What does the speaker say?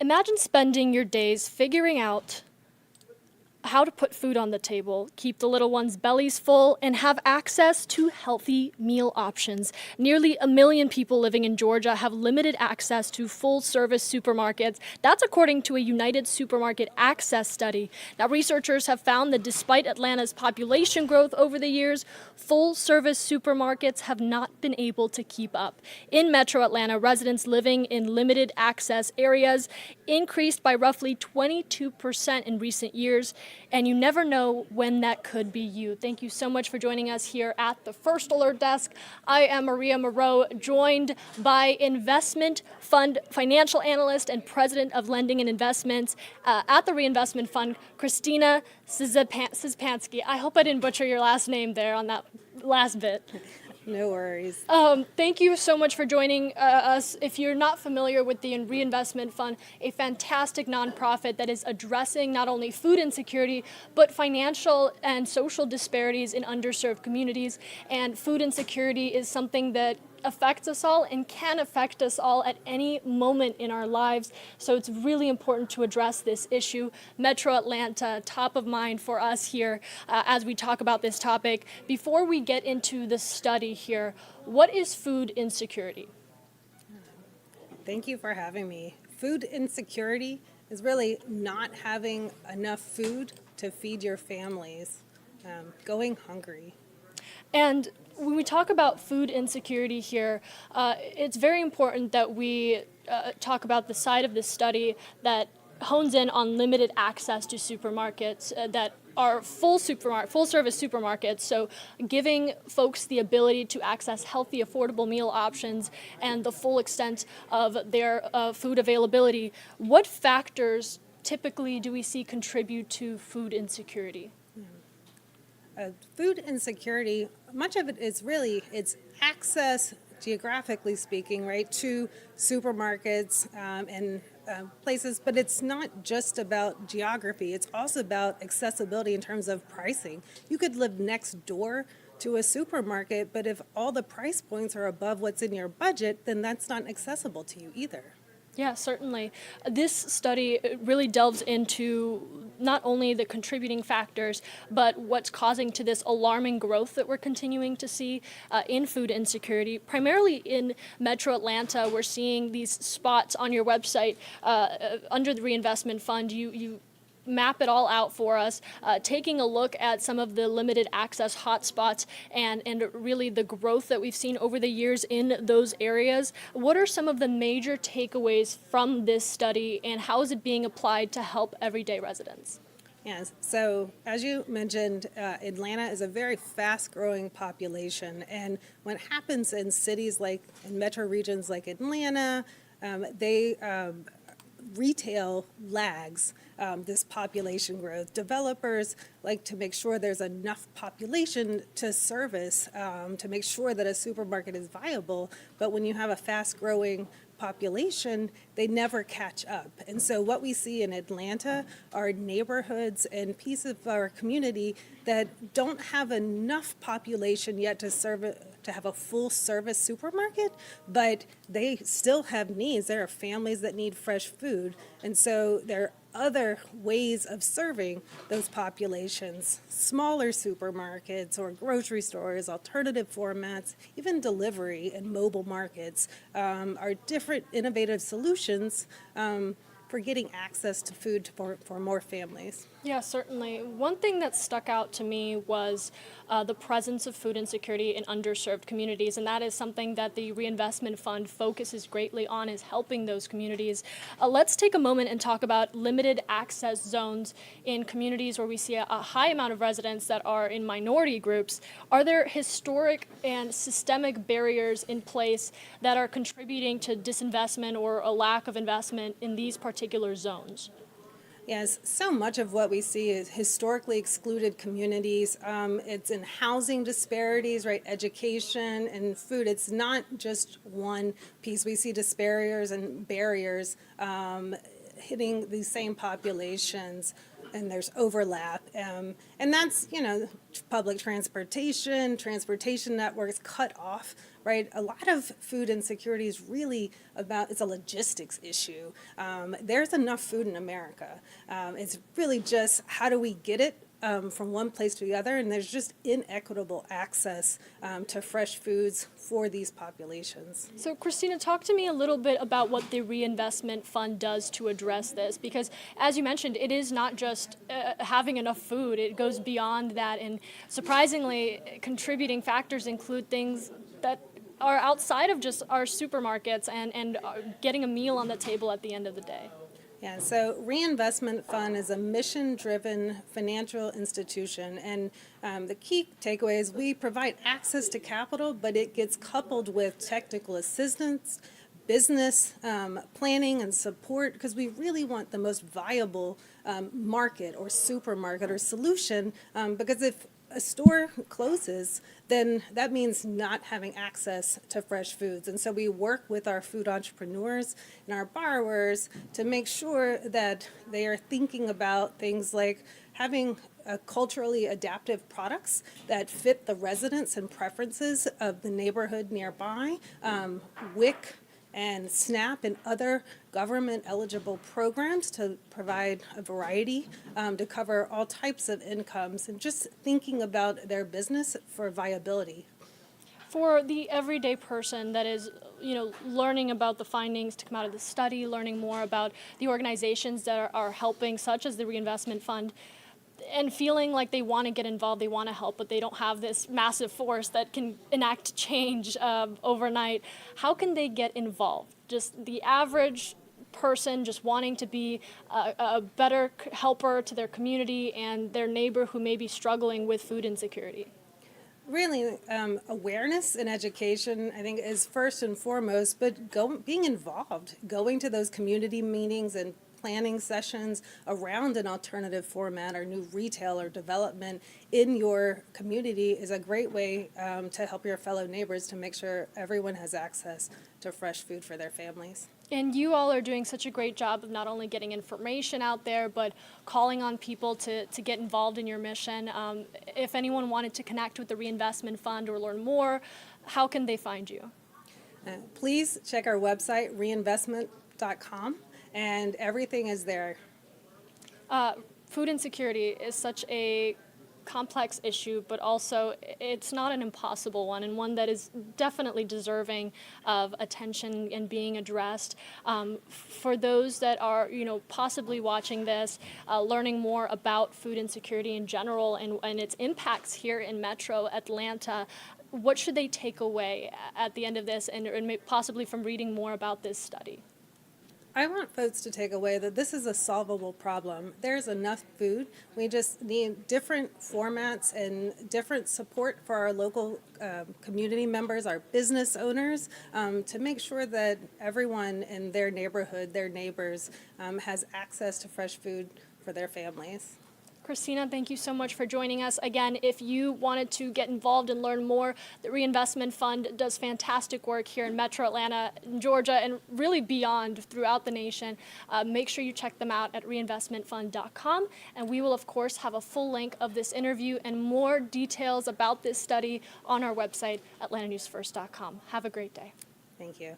Imagine spending your days figuring out how to put food on the table, keep the little ones' bellies full, and have access to healthy meal options. Nearly 1 million people living in Georgia have limited access to full-service supermarkets. That's according to a United Supermarket Access study. Now, researchers have found that despite Atlanta's population growth over the years, full-service supermarkets have not been able to keep up. In Metro Atlanta, residents living in limited access areas increased by roughly 22% in recent years. And you never know when that could be you. Thank you so much for joining us here at the First Alert Desk. I am Maria Moreau, joined by Investment Fund financial analyst and president of lending and investments at the Reinvestment Fund, Christina Szczepanski. I hope I didn't butcher your last name there on that last bit. No worries. Thank you so much for joining us. If you're not familiar with the Reinvestment Fund, a fantastic nonprofit that is addressing not only food insecurity, but financial and social disparities in underserved communities. And food insecurity is something that affects us all and can affect us all at any moment in our lives. So it's really important to address this issue. Metro Atlanta, top of mind for us here as we talk about this topic. Before we get into the study here, what is food insecurity? Thank you for having me. Food insecurity is really not having enough food to feed your families, going hungry. And when we talk about food insecurity here, it's very important that we talk about the side of this study that hones in on limited access to supermarkets that are full-service supermarkets, so giving folks the ability to access healthy, affordable meal options and the full extent of their food availability. What factors typically do we see contribute to food insecurity? Food insecurity, much of it is really, it's access, geographically speaking, right, to supermarkets and places, but it's not just about geography. It's also about accessibility in terms of pricing. You could live next door to a supermarket, but if all the price points are above what's in your budget, then that's not accessible to you either. Yeah, certainly. This study really delves into not only the contributing factors, but what's causing to this alarming growth that we're continuing to see in food insecurity. Primarily in Metro Atlanta, we're seeing these spots on your website under the Reinvestment Fund. You map it all out for us, taking a look at some of the limited access hotspots and really the growth that we've seen over the years in those areas. What are some of the major takeaways from this study, and how is it being applied to help everyday residents? Yes, so as you mentioned, Atlanta is a very fast-growing population, and what happens in cities like, in metro regions like Atlanta, retail lags this population growth. Developers like to make sure there's enough population to service, to make sure that a supermarket is viable, but when you have a fast-growing population, they never catch up. And so what we see in Atlanta are neighborhoods and pieces of our community that don't have enough population yet to have a full-service supermarket, but they still have needs. There are families that need fresh food, and so there are other ways of serving those populations. Smaller supermarkets or grocery stores, alternative formats, even delivery and mobile markets are different innovative solutions for getting access to food for more families. Yeah, certainly. One thing that stuck out to me was the presence of food insecurity in underserved communities, and that is something that the Reinvestment Fund focuses greatly on, is helping those communities. Let's take a moment and talk about limited access zones in communities where we see a high amount of residents that are in minority groups. Are there historic and systemic barriers in place that are contributing to disinvestment or a lack of investment in these particular zones? Yes, so much of what we see is historically excluded communities. It's in housing disparities, right? Education and food. It's not just one piece. We see disparities and barriers hitting these same populations, and there's overlap. And that's, public transportation networks cut off right? A lot of food insecurity is really it's a logistics issue. There's enough food in America. It's really just how do we get it from one place to the other, and there's just inequitable access to fresh foods for these populations. So, Christina, talk to me a little bit about what the Reinvestment Fund does to address this, because as you mentioned, it is not just having enough food, it goes beyond that, and surprisingly, contributing factors include things that are outside of just our supermarkets and getting a meal on the table at the end of the day. Yeah, so Reinvestment Fund is a mission-driven financial institution, and the key takeaway is we provide access to capital, but it gets coupled with technical assistance, business planning and support, because we really want the most viable market or supermarket or solution, because if a store closes, then that means not having access to fresh foods. And so we work with our food entrepreneurs and our borrowers to make sure that they are thinking about things like having culturally adaptive products that fit the residents and preferences of the neighborhood nearby. WIC and SNAP and other government-eligible programs to provide a variety to cover all types of incomes, and just thinking about their business for viability. For the everyday person that is, learning about the findings to come out of the study, learning more about the organizations that are helping, such as the Reinvestment Fund, and feeling like they want to get involved, they want to help, but they don't have this massive force that can enact change overnight. How can they get involved? Just the average person just wanting to be a better helper to their community and their neighbor who may be struggling with food insecurity. Really, awareness and education, I think, is first and foremost, but being involved, going to those community meetings and planning sessions around an alternative format or new retail or development in your community is a great way to help your fellow neighbors to make sure everyone has access to fresh food for their families. And you all are doing such a great job of not only getting information out there, but calling on people to get involved in your mission. If anyone wanted to connect with the Reinvestment Fund or learn more, how can they find you? Please check our website, reinvestment.com. And everything is there. Food insecurity is such a complex issue, but also it's not an impossible one, and one that is definitely deserving of attention and being addressed. For those that are, possibly watching this, learning more about food insecurity in general and its impacts here in Metro Atlanta, what should they take away at the end of this, and possibly from reading more about this study? I want folks to take away that this is a solvable problem. There's enough food. We just need different formats and different support for our local community members, our business owners, to make sure that everyone in their neighborhood, their neighbors, has access to fresh food for their families. Christina, thank you so much for joining us. Again, if you wanted to get involved and learn more, the Reinvestment Fund does fantastic work here in Metro Atlanta, Georgia, and really beyond throughout the nation. Make sure you check them out at reinvestmentfund.com, and we will, of course, have a full link of this interview and more details about this study on our website, atlantanewsfirst.com. Have a great day. Thank you.